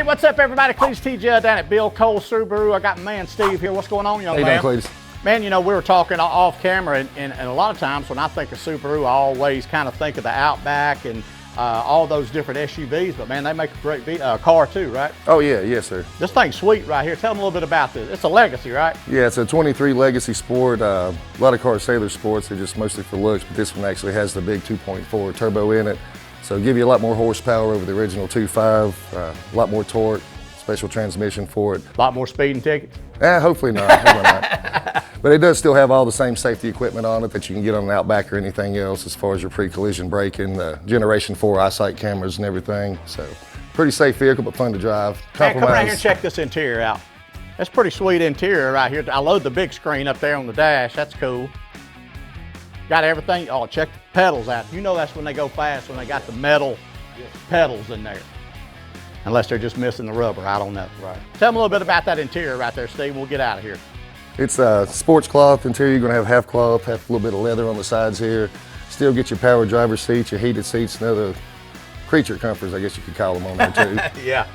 Hey, what's up, everybody? Cledus T. Judd down at Bill Cole Subaru. I got my man Steve here. What's going on, young man? Hey, Cledus. Man, you know, we were talking off camera, and a lot of times when I think of Subaru, I always kind of think of the Outback and all those different SUVs, but man, they make a great car too, right? Oh yeah, yes sir. This thing's sweet right here. Tell them a little bit about this. It's a Legacy, right? Yeah, it's a 23 Legacy Sport. A lot of cars say they're sports, they're just mostly for looks, but this one actually has the big 2.4 turbo in it. So give you a lot more horsepower over the original 2.5, a lot more torque, special transmission for it. A lot more speeding tickets? Hopefully not, hopefully not. But it does still have all the same safety equipment on it that you can get on an Outback or anything else as far as your pre-collision braking, the Generation 4 eyesight cameras and everything. So pretty safe vehicle, but fun to drive. Man, come around here and check this interior out. That's pretty sweet interior right here. I love the big screen up there on the dash. That's cool. Got everything. Oh, check the pedals out. You know that's when they go fast, when they got the metal pedals in there. Unless they're just missing the rubber, I don't know. Right. Tell them a little bit about that interior right there, Steve. We'll get out of here. It's a sports cloth interior. You're going to have half cloth, have a little bit of leather on the sides here. Still get your power driver seats, your heated seats, and other creature comforts, I guess you could call them on there too. Yeah.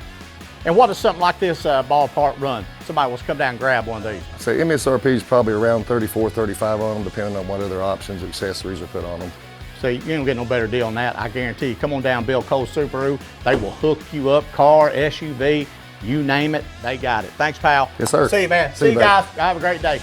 And what does something like this ballpark run? Somebody wants to come down and grab one of these. So MSRP is probably around 34, 35 on them, depending on what other options or accessories are put on them. So you don't get no better deal than that, I guarantee you. Come on down Bill Cole Subaru. They will hook you up, car, SUV, you name it, they got it. Thanks, pal. Yes, sir. See you, man. See you guys. Have a great day.